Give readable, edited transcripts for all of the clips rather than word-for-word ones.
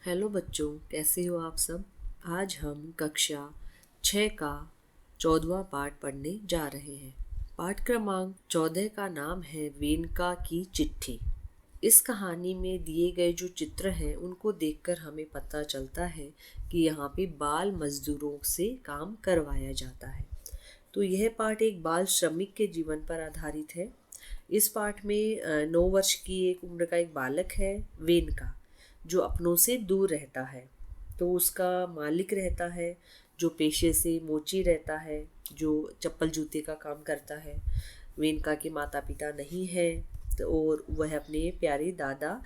Hello बच्चों, कैसे हो आप सब। आज हम कक्षा 6 का 14वां पाठ पढ़ने जा रहे हैं। पाठ क्रमांक 14 का नाम है वेनका की चिट्ठी। इस कहानी में दिए गए जो चित्र हैं उनको देखकर हमें पता चलता है कि यहाँ पे बाल मजदूरों से काम करवाया जाता है। तो यह पाठ एक बाल श्रमिक के जीवन पर आधारित है। इस पाठ में 9 वर्ष की एक उम्र का एक बालक है वेनका, जो अपनों से दूर रहता है। तो उसका मालिक रहता है जो पेशे से मोची रहता है, जो चप्पल जूते का काम करता है। वेनका के माता पिता नहीं हैं, तो और वह अपने प्यारे दादा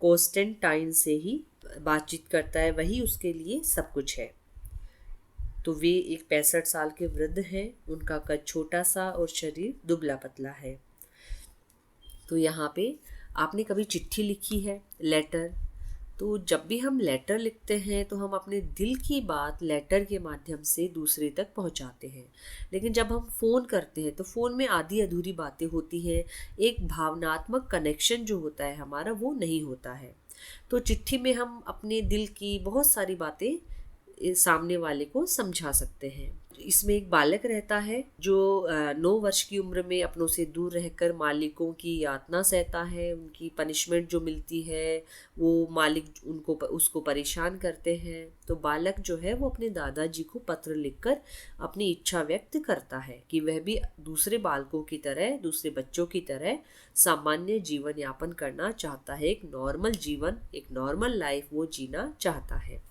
कॉन्स्टेंटाइन से ही बातचीत करता है, वही उसके लिए सब कुछ है। तो वे एक 65 साल के वृद्ध हैं। उनका कद छोटा सा और शरीर दुबला पतला है। तो यहाँ पे आपने कभी चिट्ठी लिखी है, लेटर। तो जब भी हम लेटर लिखते हैं तो हम अपने दिल की बात लेटर के माध्यम से दूसरे तक पहुंचाते हैं। लेकिन जब हम फ़ोन करते हैं तो फ़ोन में आधी अधूरी बातें होती हैं। एक भावनात्मक कनेक्शन जो होता है हमारा, वो नहीं होता है। तो चिट्ठी में हम अपने दिल की बहुत सारी बातें सामने वाले को समझा सकते हैं। इसमें एक बालक रहता है जो 9 वर्ष की उम्र में अपनों से दूर रहकर मालिकों की यातना सहता है। उनकी पनिशमेंट जो मिलती है वो मालिक उनको उसको परेशान करते हैं। तो बालक जो है वो अपने दादाजी को पत्र लिखकर अपनी इच्छा व्यक्त करता है कि वह भी दूसरे बालकों की तरह, दूसरे बच्चों की तरह सामान्य जीवन यापन करना चाहता है। एक नॉर्मल जीवन, एक नॉर्मल लाइफ वो जीना चाहता है।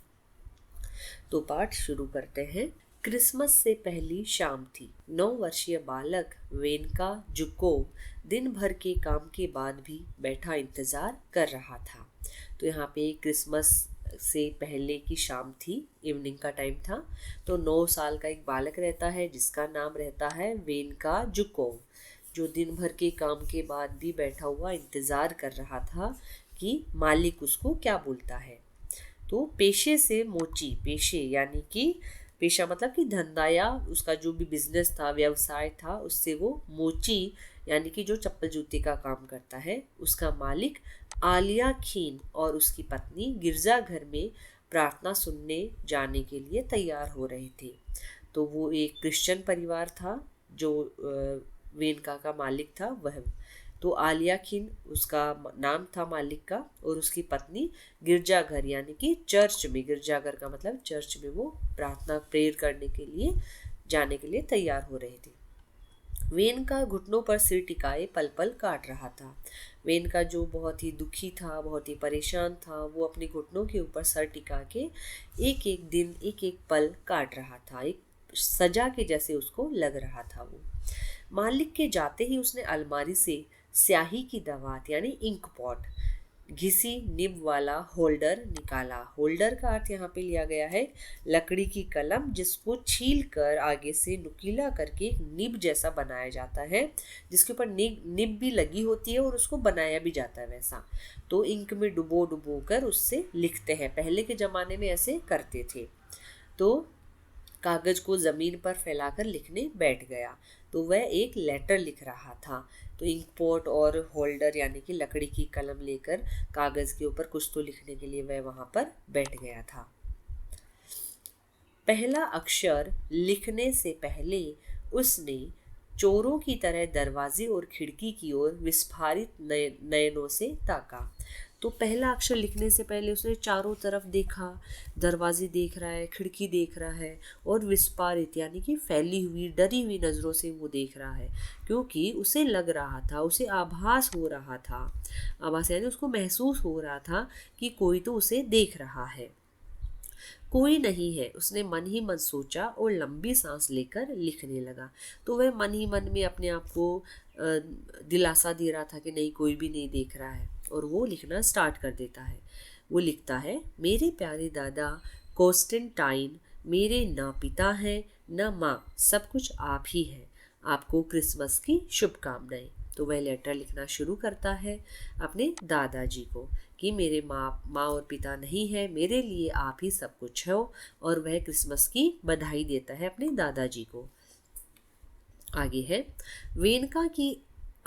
तो पाठ शुरू करते हैं। क्रिसमस से पहली शाम थी। 9 वर्षीय बालक वेनका जुकोव दिन भर के काम के बाद भी बैठा इंतजार कर रहा था। तो यहाँ पे क्रिसमस से पहले की शाम थी, इवनिंग का टाइम था। तो 9 साल का एक बालक रहता है जिसका नाम रहता है वेनका जुकोव, जो दिन भर के काम के बाद भी बैठा हुआ इंतजार कर रहा था कि मालिक उसको क्या बोलता है। तो पेशे से मोची, पेशे यानी कि पेशा मतलब कि धंधा या उसका जो भी बिजनेस था, व्यवसाय था, उससे वो मोची यानी कि जो चप्पल जूते का काम करता है, उसका मालिक आलिया खीन और उसकी पत्नी गिरजाघर में प्रार्थना सुनने जाने के लिए तैयार हो रहे थे। तो वो एक क्रिश्चियन परिवार था जो वेनका का मालिक था वह। तो आलिया खिन उसका नाम था मालिक का, और उसकी पत्नी गिरजाघर यानी कि चर्च में, गिरजाघर का मतलब चर्च में वो प्रार्थना प्रेयर करने के लिए जाने के लिए तैयार हो रहे थे। वेन का घुटनों पर सिर टिकाए पल पल काट रहा था। वेन का जो बहुत ही दुखी था, बहुत ही परेशान था, वो अपने घुटनों के ऊपर सर टिका के एक एक दिन, एक एक पल काट रहा था। एक सजा के जैसे उसको लग रहा था वो। मालिक के जाते ही उसने अलमारी से स्याही की दवात यानी इंक पॉट, घिसी निब वाला होल्डर निकाला। होल्डर का अर्थ यहाँ पे लिया गया है लकड़ी की कलम, जिसको छील कर आगे से नुकीला करके एक निब जैसा बनाया जाता है, जिसके ऊपर निब भी लगी होती है और उसको बनाया भी जाता है वैसा। तो इंक में डुबो डुबो कर उससे लिखते हैं, पहले के ज़माने में ऐसे करते थे। तो कागज को जमीन पर फैलाकर लिखने बैठ गया। तो वह एक लेटर लिख रहा था। तो इंक पॉट और होल्डर यानी कि लकड़ी की कलम लेकर कागज के ऊपर कुछ तो लिखने के लिए वह वहां पर बैठ गया था। पहला अक्षर लिखने से पहले उसने चोरों की तरह दरवाजे और खिड़की की ओर विस्फारित नयनों से ताका। तो पहला अक्षर लिखने से पहले उसने चारों तरफ देखा, दरवाजे देख रहा है, खिड़की देख रहा है, और विस्फारित यानी कि फैली हुई, डरी हुई नज़रों से वो देख रहा है, क्योंकि उसे लग रहा था, उसे आभास हो रहा था, आभास यानी उसको महसूस हो रहा था कि कोई तो उसे देख रहा है। कोई नहीं है, उसने मन ही मन सोचा और लंबी सांस लेकर लिखने लगा। तो वह मन ही मन में अपने आप को दिलासा दे रहा था कि नहीं, कोई भी नहीं देख रहा है, और वो लिखना स्टार्ट कर देता है। वो लिखता है, मेरे प्यारे दादा कॉन्स्टेंटाइन, मेरे ना पिता हैं ना माँ, सब कुछ आप ही हैं। आपको क्रिसमस की शुभकामनाएं। तो वह लेटर लिखना शुरू करता है अपने दादाजी को कि मेरे माँ और पिता नहीं है, मेरे लिए आप ही सब कुछ हो, और वह क्रिसमस की बधाई देता है अपने दादाजी को। आगे है, वेनका की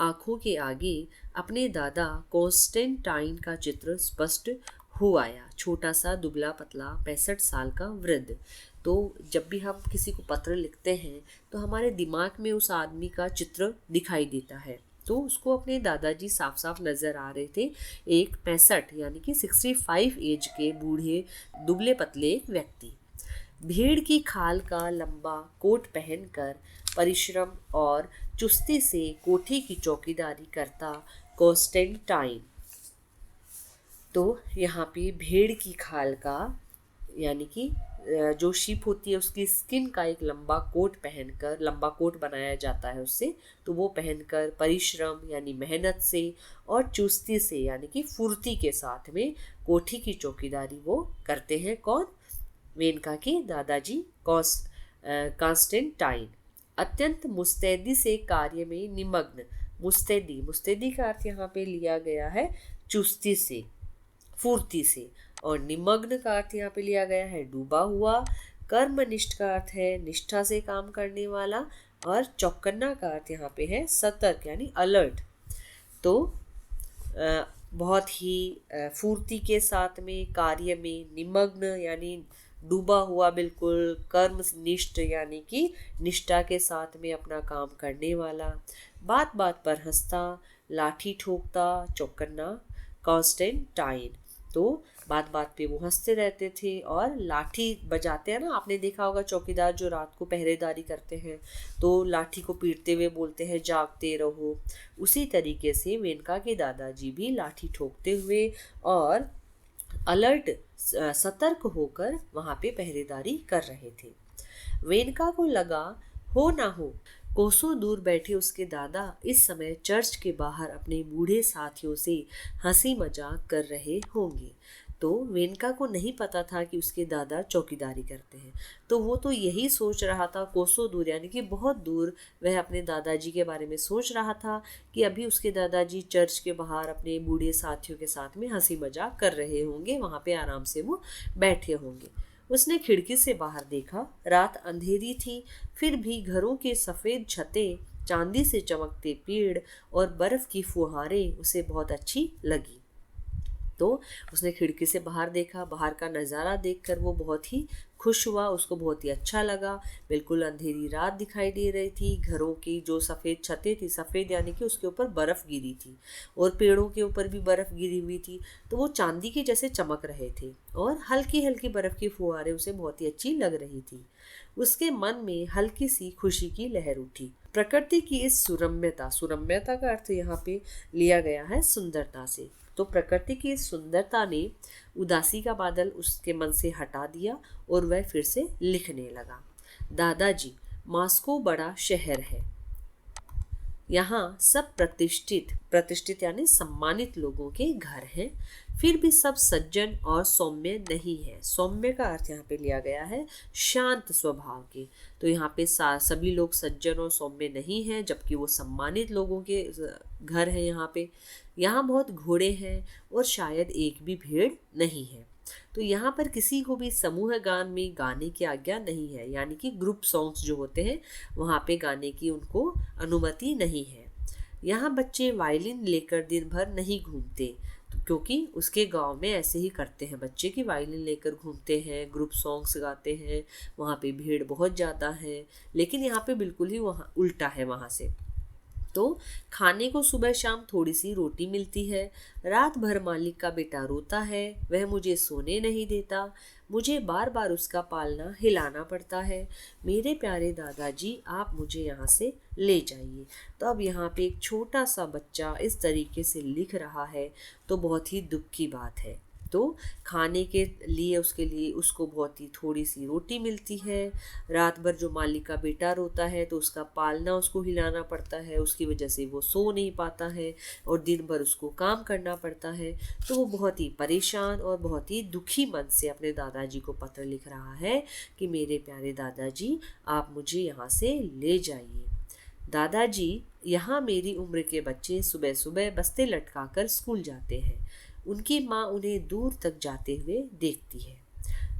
आंखों के आगे अपने दादा कॉन्स्टेंटाइन का चित्र स्पष्ट हो आया, छोटा सा दुबला पतला 65 साल का वृद्ध। तो जब भी हम किसी को पत्र लिखते हैं तो हमारे दिमाग में उस आदमी का चित्र दिखाई देता है। तो उसको अपने दादाजी साफ साफ नज़र आ रहे थे, एक 65 यानी कि 65 एज के बूढ़े दुबले पतले एक व्यक्ति। भेड़ की खाल का लंबा कोट पहनकर परिश्रम और चुस्ती से कोठी की चौकीदारी करता कॉन्स्टेंटाइन। तो यहाँ पे भेड़ की खाल का यानी कि जो शीप होती है उसकी स्किन का एक लंबा कोट बनाया जाता है उससे। तो वो पहनकर परिश्रम यानी मेहनत से और चुस्ती से यानी कि फुर्ती के साथ में कोठी की चौकीदारी वो करते हैं। कौन? मेनका के दादाजी कॉन्स्टेंटाइन। अत्यंत मुस्तैदी से कार्य में निमग्न। मुस्तैदी का अर्थ यहाँ पे लिया गया है चुस्ती से, फुर्ती से, और निमग्न का अर्थ यहाँ पे लिया गया है डूबा हुआ। कर्मनिष्ठ का अर्थ है निष्ठा से काम करने वाला, और चौकन्ना का अर्थ यहाँ पे है सतर्क यानी अलर्ट। तो बहुत ही फुर्ती के साथ में, कार्य में, निमग्न यानी डूबा हुआ बिल्कुल, कर्मनिष्ठ यानी कि निष्ठा के साथ में अपना काम करने वाला, बात बात पर हंसता, लाठी ठोकता, चौकन्ना कॉन्स्टेंटाइन। तो बात बात पे वो हंसते रहते थे और लाठी बजाते हैं ना, आपने देखा होगा चौकीदार जो रात को पहरेदारी करते हैं तो लाठी को पीटते हुए बोलते हैं जागते रहो। उसी तरीके से मेनका के दादाजी भी लाठी ठोकते हुए और अलर्ट सतर्क होकर वहां पे पहरेदारी कर रहे थे। मेनका को लगा हो ना हो कोसों दूर बैठे उसके दादा इस समय चर्च के बाहर अपने बूढ़े साथियों से हंसी मजाक कर रहे होंगे। तो मेनका को नहीं पता था कि उसके दादा चौकीदारी करते हैं, तो वो तो यही सोच रहा था कोसों दूर यानी कि बहुत दूर वह अपने दादाजी के बारे में सोच रहा था कि अभी उसके दादाजी चर्च के बाहर अपने बूढ़े साथियों के साथ में हंसी मजाक कर रहे होंगे, वहाँ पे आराम से वो बैठे होंगे। उसने खिड़की से बाहर देखा। रात अंधेरी थी, फिर भी घरों के सफ़ेद छतें, चांदी से चमकते पेड़ और बर्फ की फुहारें उसे बहुत अच्छी लगी। तो उसने खिड़की से बाहर देखा, बाहर का नज़ारा देखकर वो बहुत ही खुश हुआ, उसको बहुत ही अच्छा लगा। बिल्कुल अंधेरी रात दिखाई दे रही थी, घरों की जो सफ़ेद छतें थी, सफ़ेद यानी कि उसके ऊपर बर्फ़ गिरी थी और पेड़ों के ऊपर भी बर्फ़ गिरी हुई थी, तो वो चांदी के जैसे चमक रहे थे और हल्की हल्की बर्फ़ की फुहारें उसे बहुत ही अच्छी लग रही थी। उसके मन में हल्की सी खुशी की लहर उठी। प्रकृति की इस सुरम्यता का अर्थ यहाँ पे लिया गया है सुंदरता से। तो प्रकृति की इस सुंदरता ने उदासी का बादल उसके मन से हटा दिया और वह फिर से लिखने लगा। दादाजी, मॉस्को बड़ा शहर है। यहाँ सब प्रतिष्ठित यानी सम्मानित लोगों के घर हैं, फिर भी सब सज्जन और सौम्य नहीं है। सौम्य का अर्थ यहाँ पे लिया गया है शांत स्वभाव के। तो यहाँ पे सभी लोग सज्जन और सौम्य नहीं हैं, जबकि वो सम्मानित लोगों के घर हैं। यहाँ बहुत घोड़े हैं और शायद एक भी भेड़ नहीं है। तो यहाँ पर किसी को भी समूह गान में गाने की आज्ञा नहीं है, यानी कि ग्रुप सॉन्ग्स जो होते हैं वहाँ पे गाने की उनको अनुमति नहीं है। यहाँ बच्चे वायलिन लेकर दिन भर नहीं घूमते, क्योंकि उसके गांव में ऐसे ही करते हैं बच्चे की वायलिन लेकर घूमते हैं, ग्रुप सॉन्ग्स गाते हैं। वहाँ पे भीड़ बहुत ज़्यादा है, लेकिन यहाँ पे बिल्कुल ही वहाँ उल्टा है वहाँ से। तो खाने को सुबह शाम थोड़ी सी रोटी मिलती है। रात भर मालिक का बेटा रोता है, वह मुझे सोने नहीं देता, मुझे बार बार उसका पालना हिलाना पड़ता है। मेरे प्यारे दादाजी, आप मुझे यहाँ से ले जाइए। तो अब यहाँ पे एक छोटा सा बच्चा इस तरीके से लिख रहा है, तो बहुत ही दुख की बात है। तो खाने के लिए उसको बहुत ही थोड़ी सी रोटी मिलती है। रात भर जो मालिक का बेटा रोता है तो उसका पालना उसको हिलाना पड़ता है, उसकी वजह से वो सो नहीं पाता है और दिन भर उसको काम करना पड़ता है। तो वो बहुत ही परेशान और बहुत ही दुखी मन से अपने दादाजी को पत्र लिख रहा है कि मेरे प्यारे दादाजी, आप मुझे यहाँ से ले जाइए। दादाजी, यहाँ मेरी उम्र के बच्चे सुबह सुबह बस्ते लटकाकर स्कूल जाते हैं। उनकी माँ उन्हें दूर तक जाते हुए देखती है।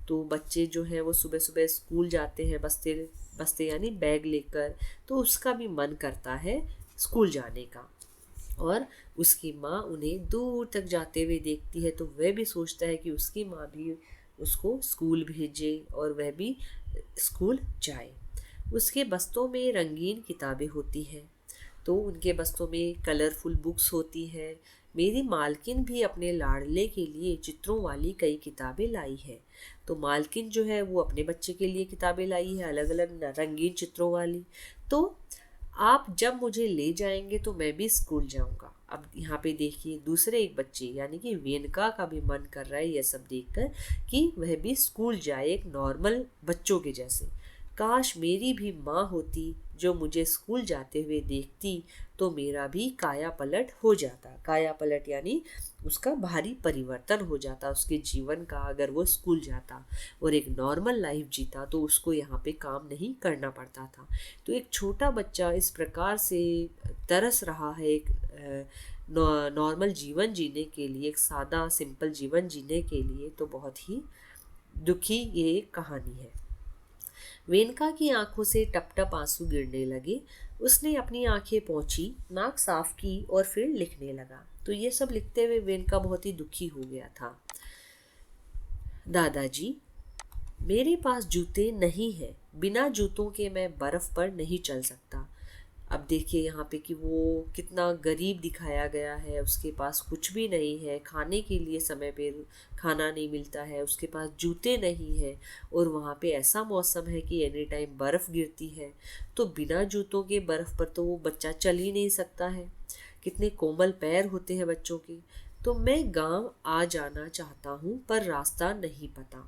तो बच्चे जो हैं वो सुबह सुबह स्कूल जाते हैं बस्ते यानी बैग लेकर, तो उसका भी मन करता है स्कूल जाने का। और उसकी माँ उन्हें दूर तक जाते हुए देखती है, तो वह भी सोचता है कि उसकी माँ भी उसको स्कूल भेजे और वह भी स्कूल जाए। उसके बस्तों में रंगीन किताबें होती हैं, तो उनके बस्तों में कलरफुल बुक्स होती है। मेरी मालकिन भी अपने लाडले के लिए चित्रों वाली कई किताबें लाई है। तो मालकिन जो है वो अपने बच्चे के लिए किताबें लाई है, अलग अलग रंगीन चित्रों वाली। तो आप जब मुझे ले जाएंगे तो मैं भी स्कूल जाऊंगा। अब यहाँ पे देखिए दूसरे एक बच्चे यानी कि वेनका का भी मन कर रहा है यह सब देखकर कि वह भी स्कूल जाए एक नॉर्मल बच्चों के जैसे। काश मेरी भी माँ होती जो मुझे स्कूल जाते हुए देखती, तो मेरा भी काया पलट हो जाता। काया पलट यानी उसका भारी परिवर्तन हो जाता उसके जीवन का, अगर वो स्कूल जाता और एक नॉर्मल लाइफ जीता तो उसको यहाँ पे काम नहीं करना पड़ता था। तो एक छोटा बच्चा इस प्रकार से तरस रहा है एक नॉर्मल जीवन जीने के लिए, एक सादा सिंपल जीवन जीने के लिए, तो बहुत ही दुखी ये एक कहानी है। वेनका की आंखों से टप टप आंसू गिरने लगे। उसने अपनी आंखें पोंछी, नाक साफ की और फिर लिखने लगा। तो ये सब लिखते हुए वेनका बहुत ही दुखी हो गया था। दादाजी, मेरे पास जूते नहीं है, बिना जूतों के मैं बर्फ पर नहीं चल सकता। अब देखिए यहाँ पे कि वो कितना गरीब दिखाया गया है, उसके पास कुछ भी नहीं है, खाने के लिए समय पे खाना नहीं मिलता है, उसके पास जूते नहीं है और वहाँ पे ऐसा मौसम है कि एनी टाइम बर्फ़ गिरती है। तो बिना जूतों के बर्फ़ पर तो वो बच्चा चल ही नहीं सकता है। कितने कोमल पैर होते हैं बच्चों के। तो मैं गांव आ जाना चाहता हूँ पर रास्ता नहीं पता,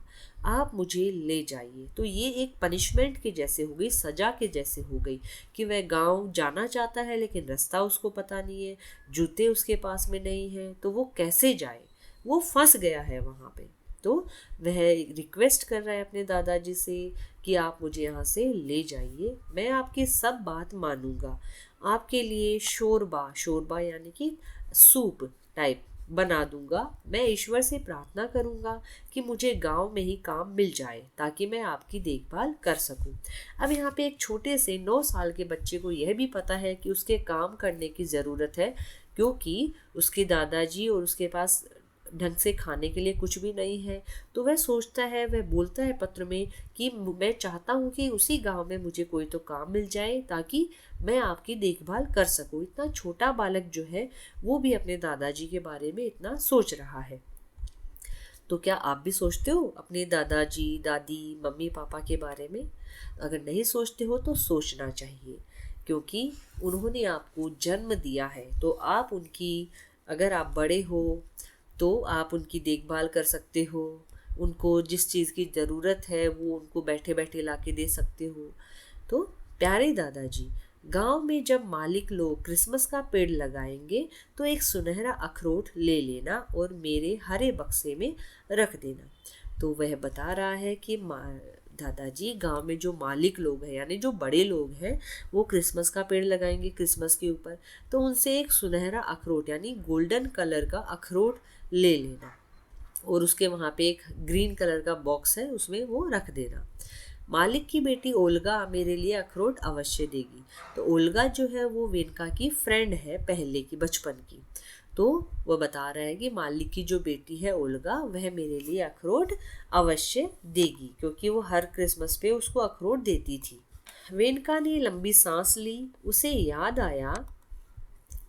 आप मुझे ले जाइए। तो ये एक पनिशमेंट के जैसे हो गई, सजा के जैसे हो गई कि वह गांव जाना चाहता है लेकिन रास्ता उसको पता नहीं है, जूते उसके पास में नहीं है, तो वो कैसे जाए, वो फंस गया है वहाँ पे। तो वह रिक्वेस्ट कर रहा है अपने दादाजी से कि आप मुझे यहाँ से ले जाइए, मैं आपकी सब बात मानूंगा, आपके लिए शोरबा, शोरबा यानी कि सूप टाइप बना दूंगा। मैं ईश्वर से प्रार्थना करूंगा कि मुझे गांव में ही काम मिल जाए ताकि मैं आपकी देखभाल कर सकूं। अब यहाँ पे एक छोटे से 9 साल के बच्चे को यह भी पता है कि उसके काम करने की ज़रूरत है, क्योंकि उसके दादाजी और उसके पास ढंग से खाने के लिए कुछ भी नहीं है। तो वह सोचता है, वह बोलता है पत्र में कि मैं चाहता हूँ कि उसी गांव में मुझे कोई तो काम मिल जाए ताकि मैं आपकी देखभाल कर सकूं। इतना छोटा बालक जो है वो भी अपने दादाजी के बारे में इतना सोच रहा है। तो क्या आप भी सोचते हो अपने दादाजी दादी मम्मी पापा के बारे में? अगर नहीं सोचते हो तो सोचना चाहिए, क्योंकि उन्होंने आपको जन्म दिया है। तो आप उनकी, अगर आप बड़े हो तो आप उनकी देखभाल कर सकते हो, उनको जिस चीज़ की ज़रूरत है वो उनको बैठे बैठे ला के दे सकते हो। तो प्यारे दादाजी, गांव में जब मालिक लोग क्रिसमस का पेड़ लगाएंगे तो एक सुनहरा अखरोट ले लेना और मेरे हरे बक्से में रख देना। तो वह बता रहा है कि दादाजी गांव में जो मालिक लोग हैं यानी जो बड़े लोग हैं वो क्रिसमस का पेड़ लगाएंगे क्रिसमस के ऊपर, तो उनसे एक सुनहरा अखरोट यानी गोल्डन कलर का अखरोट ले लेना और उसके वहाँ पे एक ग्रीन कलर का बॉक्स है उसमें वो रख देना। मालिक की बेटी ओल्गा मेरे लिए अखरोट अवश्य देगी। तो ओल्गा जो है वो वेनका की फ्रेंड है पहले की, बचपन की। तो वह बता रहा है कि मालिक की जो बेटी है ओल्गा वह मेरे लिए अखरोट अवश्य देगी, क्योंकि वो हर क्रिसमस पे उसको अखरोट देती थी। वेनका ने लंबी सांस ली। उसे याद आया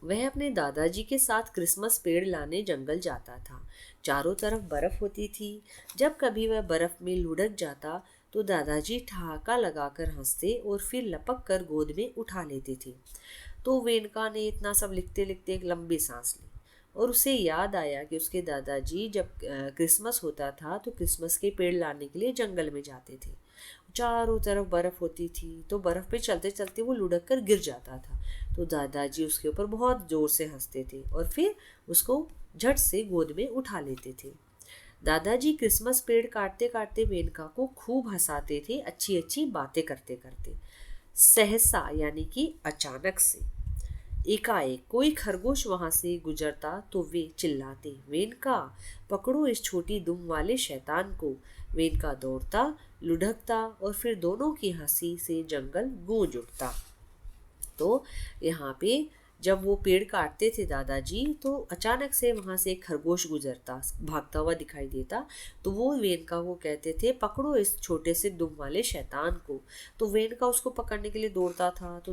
वह अपने दादाजी के साथ क्रिसमस पेड़ लाने जंगल जाता था। चारों तरफ बर्फ होती थी। जब कभी वह बर्फ में लुढ़क जाता तो दादाजी ठहाका लगाकर हंसते और फिर लपक कर गोद में उठा लेते थे। तो वेनका ने इतना सब लिखते लिखते एक लंबी सांस ली और उसे याद आया कि उसके दादाजी जब क्रिसमस होता था तो क्रिसमस के पेड़ लाने के लिए जंगल में जाते थे। चारों तरफ बर्फ होती थी, तो बर्फ पे चलते चलते वो लुढ़क कर गिर जाता था। तो दादाजी उसके ऊपर बहुत जोर से हंसते थे और फिर उसको झट से गोद में उठा लेते थे। दादाजी क्रिसमस पेड़ काटते काटते मेनका को खूब हंसाते थे, अच्छी अच्छी बातें करते करते। सहसा यानी कि अचानक से एकाएक कोई खरगोश वहां से गुजरता तो वे चिल्लाते, मेनका पकड़ो इस छोटी दुम वाले शैतान को। मेनका दौड़ता, लुढ़कता और फिर दोनों की हंसी से जंगल गूंज उठता। तो यहाँ पे जब वो पेड़ काटते थे दादाजी, तो अचानक से वहाँ से एक खरगोश गुजरता, भागता हुआ दिखाई देता। तो वो वेनका को कहते थे, पकड़ो इस छोटे से दुम वाले शैतान को। तो वेनका उसको पकड़ने के लिए दौड़ता था, तो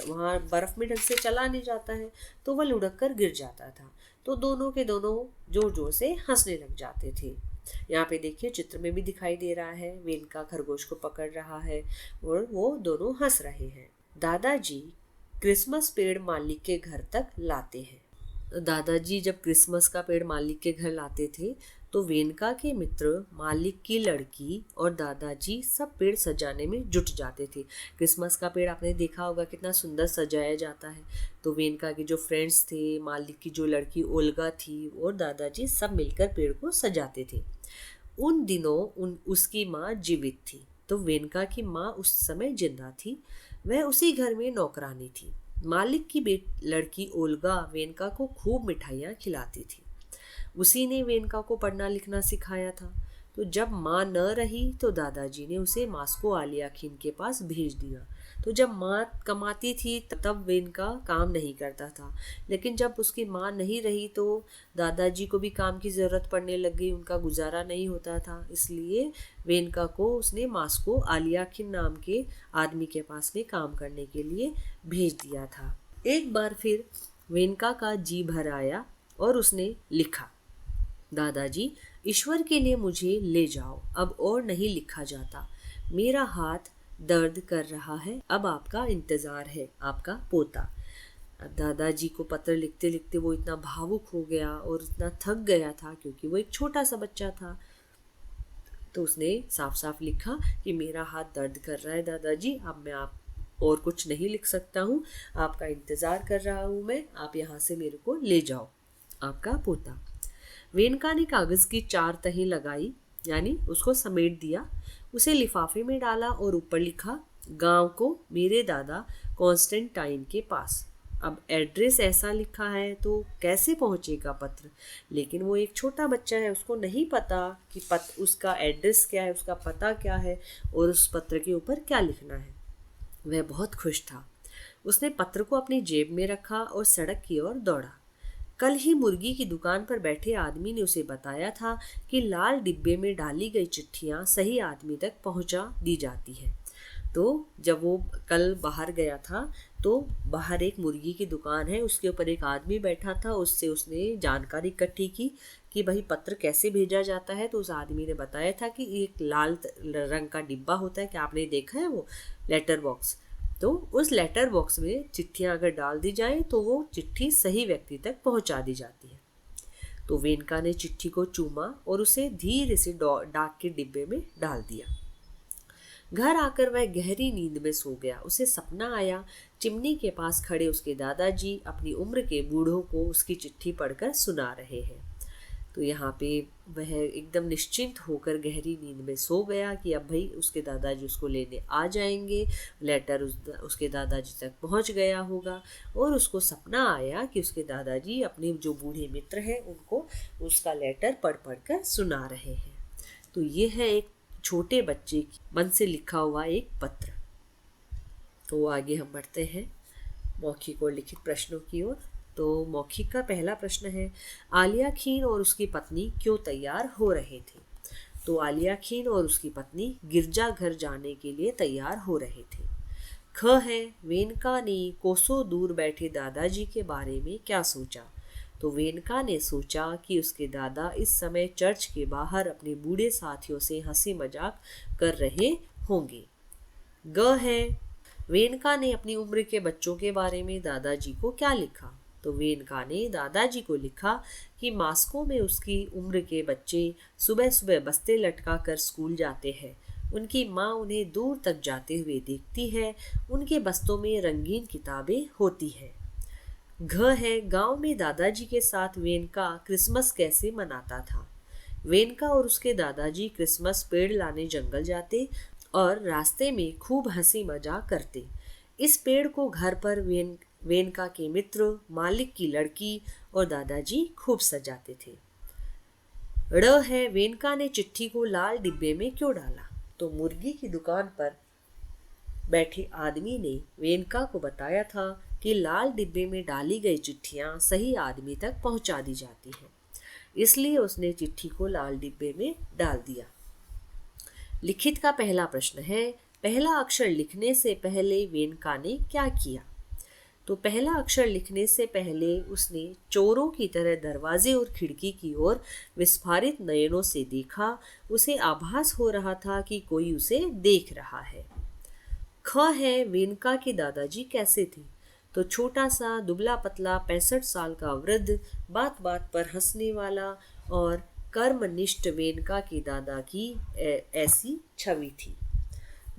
वहाँ बर्फ में ढंग से चला नहीं जाता है, तो वह लुढ़क कर गिर जाता था। तो दोनों के दोनों जोर जोर से हंसने लग जाते थे। यहाँ पे देखिए चित्र में भी दिखाई दे रहा है, वेनका खरगोश को पकड़ रहा है और वो दोनों हंस रहे हैं। दादाजी क्रिसमस पेड़ मालिक के घर तक लाते हैं। दादाजी जब क्रिसमस का पेड़ मालिक के घर लाते थे, तो वेनका के मित्र, मालिक की लड़की और दादाजी सब पेड़ सजाने में जुट जाते थे। क्रिसमस का पेड़ आपने देखा होगा कितना सुंदर सजाया जाता है। तो वेनका के जो फ्रेंड्स थे, मालिक की जो लड़की ओल्गा थी और दादाजी सब मिलकर पेड़ को सजाते थे। उन दिनों उसकी माँ जीवित थी, तो वेनका की माँ उस समय जिंदा थी। वह उसी घर में नौकरानी थी। मालिक की लड़की ओल्गा वेनका को खूब मिठाइयाँ खिलाती थी। उसी ने वेनका को पढ़ना लिखना सिखाया था। तो जब माँ न रही, तो दादाजी ने उसे मास्को आलियाखिन के पास भेज दिया। तो जब माँ कमाती थी तब वेनका काम नहीं करता था, लेकिन जब उसकी माँ नहीं रही तो दादाजी को भी काम की ज़रूरत पड़ने लग गई, उनका गुजारा नहीं होता था। इसलिए वेनका को उसने मास्को आलियाखिन नाम के आदमी के पास में काम करने के लिए भेज दिया था। एक बार फिर वेनका का जी भर आया और उसने लिखा, दादाजी ईश्वर के लिए मुझे ले जाओ, अब और नहीं लिखा जाता। मेरा हाथ दर्द कर रहा है, अब आपका इंतज़ार है, आपका पोता। अब दादाजी को पत्र लिखते लिखते वो इतना भावुक हो गया और इतना थक गया था, क्योंकि वो एक छोटा सा बच्चा था। तो उसने साफ साफ लिखा कि मेरा हाथ दर्द कर रहा है दादाजी, अब मैं आप और कुछ नहीं लिख सकता हूँ, आपका इंतज़ार कर रहा हूँ मैं, आप यहाँ से मेरे को ले जाओ, आपका पोता। वेनका ने कागज़ की 4 तहें लगाई, यानी उसको समेट दिया, उसे लिफाफे में डाला और ऊपर लिखा, गांव को मेरे दादा कॉन्स्टेंटाइन के पास। अब एड्रेस ऐसा लिखा है तो कैसे पहुंचेगा पत्र, लेकिन वो एक छोटा बच्चा है, उसको नहीं पता कि उसका एड्रेस क्या है, उसका पता क्या है और उस पत्र के ऊपर क्या लिखना है। वह बहुत खुश था। उसने पत्र को अपनी जेब में रखा और सड़क की ओर दौड़ा। कल ही मुर्गी की दुकान पर बैठे आदमी ने उसे बताया था कि लाल डिब्बे में डाली गई चिट्ठियां सही आदमी तक पहुंचा दी जाती है। तो जब वो कल बाहर गया था, तो बाहर एक मुर्गी की दुकान है, उसके ऊपर एक आदमी बैठा था, उससे उसने जानकारी इकट्ठी की कि भाई पत्र कैसे भेजा जाता है। तो उस आदमी ने बताया था कि एक लाल रंग का डिब्बा होता है, कि आपने देखा है वो लेटर बॉक्स, तो उस लेटर बॉक्स में चिट्ठियां अगर डाल दी जाए तो वो चिट्ठी सही व्यक्ति तक पहुंचा दी जाती है। तो वेनका ने चिट्ठी को चूमा और उसे धीरे से डाक के डिब्बे में डाल दिया। घर आकर वह गहरी नींद में सो गया। उसे सपना आया, चिमनी के पास खड़े उसके दादाजी अपनी उम्र के बूढ़ों को उसकी चिट्ठी पढ़कर सुना रहे हैं। तो यहाँ पे वह एकदम निश्चिंत होकर गहरी नींद में सो गया कि अब भाई उसके दादाजी उसको लेने आ जाएंगे। लेटर उसके दादाजी तक पहुँच गया होगा और उसको सपना आया कि उसके दादाजी अपने जो बूढ़े मित्र हैं उनको उसका लेटर पढ़ पढ़ कर सुना रहे हैं। तो ये है एक छोटे बच्चे की मन से लिखा हुआ एक पत्र। तो आगे हम बढ़ते हैं मौखिक और लिखित प्रश्नों की ओर। तो मौखिक का पहला प्रश्न है, आलियाखिन और उसकी पत्नी क्यों तैयार हो रहे थे। तो आलियाखिन और उसकी पत्नी गिरजाघर जाने के लिए तैयार हो रहे थे। ख है, वेनका ने कोसों दूर बैठे दादाजी के बारे में क्या सोचा। तो वेनका ने सोचा कि उसके दादा इस समय चर्च के बाहर अपने बूढ़े साथियों से हंसी मजाक कर रहे होंगे। ग है, वेनका ने अपनी उम्र के बच्चों के बारे में दादाजी को क्या लिखा। तो वेनका ने दादाजी को लिखा कि मास्को में उसकी उम्र के बच्चे सुबह सुबह बस्ते लटका कर स्कूल जाते हैं। उनकी माँ उन्हें दूर तक जाते हुए देखती है। उनके बस्तों में रंगीन किताबें होती है। घ है, गांव में दादाजी के साथ वेनका क्रिसमस कैसे मनाता था। वेनका और उसके दादाजी क्रिसमस पेड़ लाने जंगल जाते और रास्ते में खूब हंसी मजाक करते। इस पेड़ को घर पर वेनका के मित्र, मालिक की लड़की और दादाजी खूब सजाते थे। ड़ है, वेनका ने चिट्ठी को लाल डिब्बे में क्यों डाला। तो मुर्गी की दुकान पर बैठे आदमी ने वेनका को बताया था कि लाल डिब्बे में डाली गई चिट्ठियां सही आदमी तक पहुंचा दी जाती हैं। इसलिए उसने चिट्ठी को लाल डिब्बे में डाल दिया। लिखित का पहला प्रश्न है, पहला अक्षर लिखने से पहले वेनका ने क्या किया? तो पहला अक्षर लिखने से पहले उसने चोरों की तरह दरवाजे और खिड़की की ओर विस्फारित नयनों से देखा। उसे आभास हो रहा था कि कोई उसे देख रहा है। ख है, वेनका के दादाजी कैसे थे? तो छोटा सा दुबला पतला 65 साल का वृद्ध, बात बात पर हंसने वाला और कर्मनिष्ठ वेनका के दादा की ऐसी छवि थी।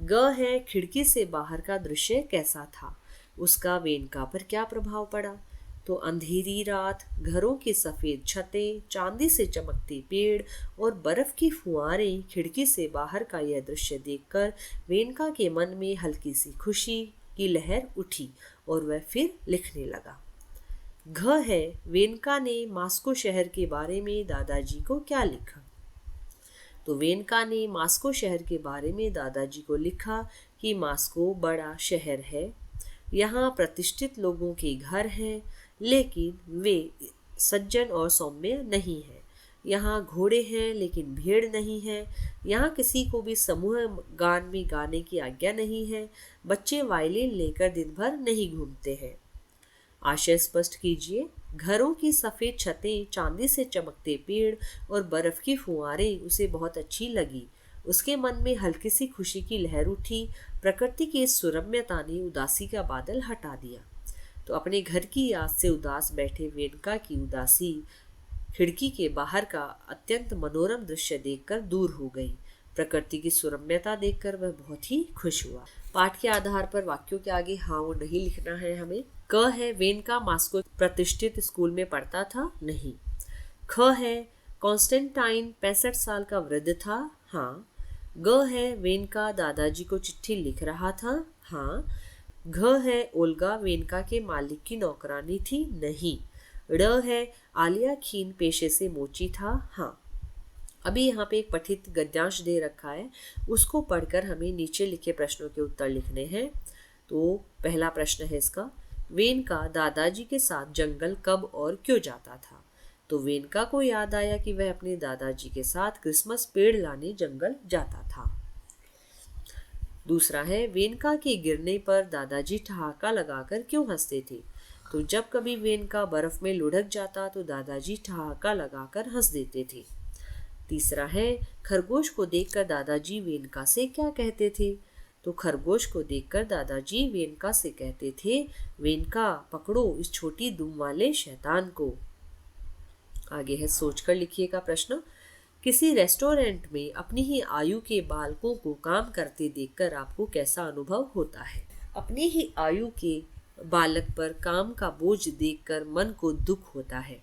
ग है, खिड़की से बाहर का दृश्य कैसा था? उसका वेनका पर क्या प्रभाव पड़ा? तो अंधेरी रात, घरों की सफेद छतें, चांदी से चमकते पेड़ और बर्फ की फुहारें, खिड़की से बाहर का यह दृश्य देखकर वेनका के मन में हल्की सी खुशी की लहर उठी और वह फिर लिखने लगा। घ है, वेनका ने मास्को शहर के बारे में दादाजी को क्या लिखा? तो वेनका ने मास्को शहर के बारे में दादाजी को लिखा कि मास्को बड़ा शहर है, यहाँ प्रतिष्ठित लोगों के घर हैं, लेकिन वे सज्जन और सौम्य नहीं हैं। यहाँ घोड़े हैं लेकिन भीड़ नहीं है। यहाँ किसी को भी समूह गान में गाने की आज्ञा नहीं है। बच्चे वायलिन लेकर दिन भर नहीं घूमते हैं। आशय स्पष्ट कीजिए। घरों की सफ़ेद छतें, चांदी से चमकते पेड़ और बर्फ की फुहारें उसे बहुत अच्छी लगी। उसके मन में हल्की सी खुशी की लहर उठी। प्रकृति की इस सुरम्यता ने उदासी का बादल हटा दिया। तो अपने घर की याद से उदास बैठे वेनका की उदासी खिड़की के बाहर का अत्यंत मनोरम दृश्य देखकर दूर हो गई। प्रकृति की सुरम्यता देखकर वह बहुत ही खुश हुआ। पाठ के आधार पर वाक्यों के आगे हाँ और नहीं लिखना है हमें। क है, वेनका मास्को प्रतिष्ठित स्कूल में पढ़ता था? नहीं। ख है, कॉन्स्टेंटाइन 65 साल का वृद्ध था? हाँ। ग है, वेनका दादाजी को चिट्ठी लिख रहा था? हाँ। घ है, ओल्गा वेनका के मालिक की नौकरानी थी? नहीं। ड़ है, आलिया खीन पेशे से मोची था? हाँ। अभी यहाँ पे एक पठित गद्यांश दे रखा है, उसको पढ़कर हमें नीचे लिखे प्रश्नों के उत्तर लिखने हैं। तो पहला प्रश्न है इसका, वेनका दादाजी के साथ जंगल कब और क्यों जाता था? तो वेनका को याद आया कि वह अपने दादाजी के साथ क्रिसमस पेड़ लाने जंगल जाता था। दूसरा है, वेनका के गिरने पर दादाजी ठहाका लगाकर क्यों हंसते थे? तो जब कभी वेनका बर्फ में लुढ़क जाता तो दादाजी ठहाका लगाकर हंस देते थे। तीसरा है, खरगोश को देखकर दादाजी वेनका से क्या कहते थे? तो खरगोश को देखकर दादाजी वेनका से कहते थे, वेनका पकड़ो इस छोटी दुम वाले शैतान को। आगे है सोचकर लिखिएगा प्रश्न। किसी रेस्टोरेंट में अपनी ही आयु के बालकों को काम करते देखकर आपको कैसा अनुभव होता है? अपनी ही आयु के बालक पर काम का बोझ देखकर मन को दुख होता है।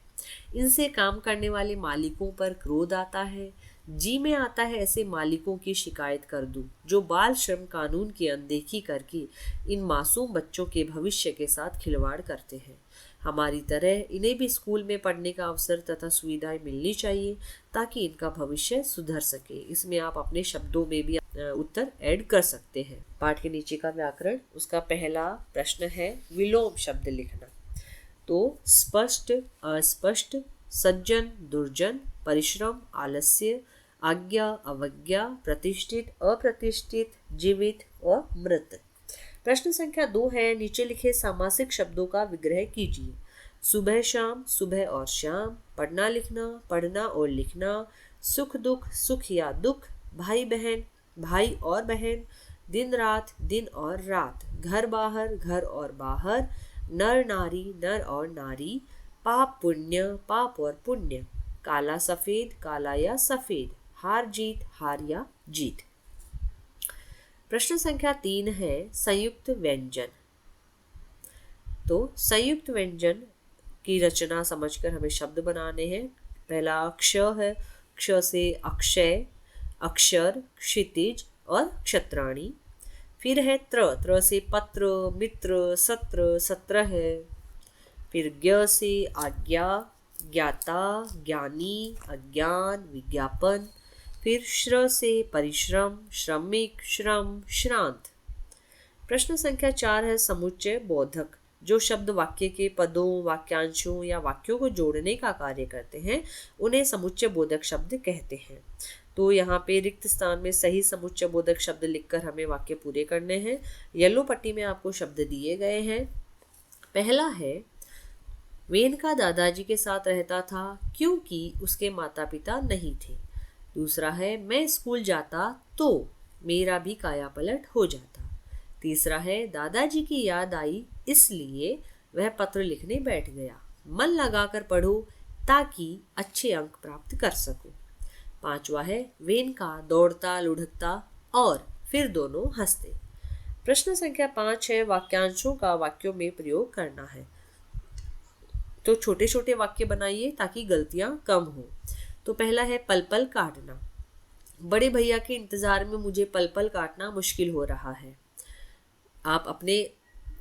इनसे काम करने वाले मालिकों पर क्रोध आता है। जी में आता है ऐसे मालिकों की शिकायत कर दूं जो बाल श्रम कानून की अनदेखी करके इन मासूम बच्चों के भविष्य के साथ खिलवाड़ करते हैं। हमारी तरह इन्हें भी स्कूल में पढ़ने का अवसर तथा सुविधाएं मिलनी चाहिए ताकि इनका भविष्य सुधर सके। इसमें आप अपने शब्दों में भी उत्तर ऐड कर सकते हैं। पाठ के नीचे का व्याकरण, उसका पहला प्रश्न है विलोम शब्द लिखना। तो स्पष्ट, अस्पष्ट, सज्जन, दुर्जन, परिश्रम, आलस्य, आज्ञा, अवज्ञा, प्रतिष्ठित, अप्रतिष्ठित, जीवित और मृत। प्रश्न संख्या 2 है, नीचे लिखे सामासिक शब्दों का विग्रह कीजिए। सुबह शाम, सुबह और शाम, पढ़ना लिखना, पढ़ना और लिखना, सुख दुख, सुख या दुख, भाई बहन, भाई और बहन, दिन रात, दिन और रात, घर बाहर, घर और बाहर, नर नारी, नर और नारी, पाप पुण्य, पाप और पुण्य, काला सफेद, काला या सफेद, हार जीत, हार या जीत। प्रश्न संख्या 3 है संयुक्त व्यंजन। तो संयुक्त व्यंजन की रचना समझकर हमें शब्द बनाने हैं। पहला क्ष है, क्ष से अक्षय, अक्षर, क्षितिज और क्षत्राणी। फिर है त्र से पत्र, मित्र, सत्र, सत्र है। फिर ज्ञ से आज्ञा, ज्ञाता, ज्ञानी, अज्ञान, विज्ञापन। फिर श्र से परिश्रम, श्रमिक, श्रम, श्रांत। प्रश्न संख्या 4 है समुच्चय बोधक। जो शब्द वाक्य के पदों, वाक्यांशों या वाक्यों को जोड़ने का कार्य करते हैं उन्हें समुच्चय बोधक शब्द कहते हैं। तो यहाँ पे रिक्त स्थान में सही समुच्चय बोधक शब्द लिखकर हमें वाक्य पूरे करने हैं। येलो पट्टी में आपको शब्द दिए गए हैं। पहला है, वेनका दादाजी के साथ रहता था क्योंकि उसके माता पिता नहीं थे। दूसरा है, मैं स्कूल जाता तो मेरा भी काया पलट हो जाता। तीसरा है, दादाजी की याद आई इसलिए वह पत्र लिखने बैठ गया। मन लगाकर पढ़ो ताकि अच्छे अंक प्राप्त कर सको। पांचवा है, वेनका दौड़ता लुढ़कता और फिर दोनों हंसते। प्रश्न संख्या 5 है, वाक्यांशों का वाक्यों में प्रयोग करना है। तो छोटे छोटे वाक्य बनाइए ताकि गलतियां कम हो। तो पहला है, पल पल काटना। बड़े भैया के इंतजार में मुझे पल पल काटना मुश्किल हो रहा है। आप अपने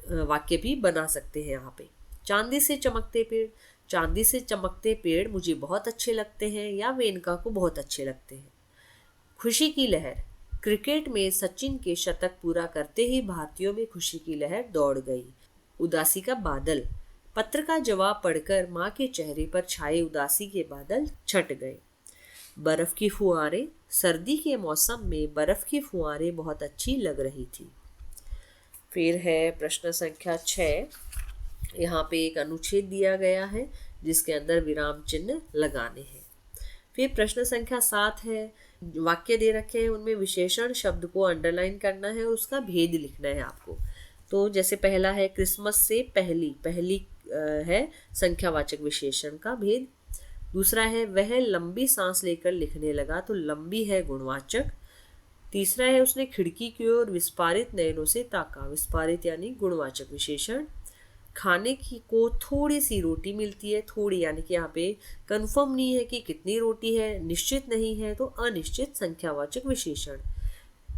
वाक्य भी बना सकते हैं यहाँ पे। चांदी से चमकते पेड़। चांदी से चमकते पेड़ मुझे बहुत अच्छे लगते हैं या वेनका को बहुत अच्छे लगते हैं। खुशी की लहर। क्रिकेट में सचिन के शतक पूरा करते ही भारतीयों में खुशी की लहर दौड़ गई। उदासी का बादल। पत्र का जवाब पढ़कर माँ के चेहरे पर छाए उदासी के बादल छट गए। बर्फ की फुहारें। सर्दी के मौसम में बर्फ की फुहारें बहुत अच्छी लग रही थी। फिर है प्रश्न संख्या 6। यहाँ पे एक अनुच्छेद दिया गया है जिसके अंदर विराम चिन्ह लगाने हैं। फिर प्रश्न संख्या 7 है, वाक्य दे रखे हैं उनमें विशेषण शब्द को अंडरलाइन करना है और उसका भेद लिखना है आपको। तो जैसे पहला है, क्रिसमस से पहली। पहली है संख्यावाचक विशेषण का भेद। दूसरा है, वह लंबी सांस लेकर लिखने लगा। तो लंबी है गुणवाचक। तीसरा है, उसने खिड़की की ओर विस्फारित नयनों से ताका। विस्फारित यानी गुणवाचक विशेषण। खाने की को थोड़ी सी रोटी मिलती है। थोड़ी यानी कि यहाँ पे कंफर्म नहीं है कि कितनी रोटी है, निश्चित नहीं है, तो अनिश्चित संख्यावाचक विशेषण।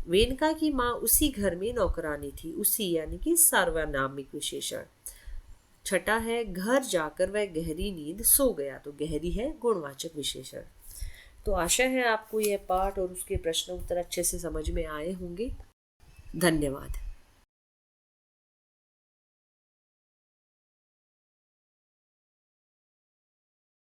वेनका की माँ उसी घर में नौकरानी थी। उसी यानी कि सार्वनामिक विशेषण। छठा है, घर जाकर वह गहरी नींद सो गया। तो गहरी है गुणवाचक विशेषण। तो आशा है आपको यह पाठ और उसके प्रश्न उत्तर अच्छे से समझ में आए होंगे। धन्यवाद।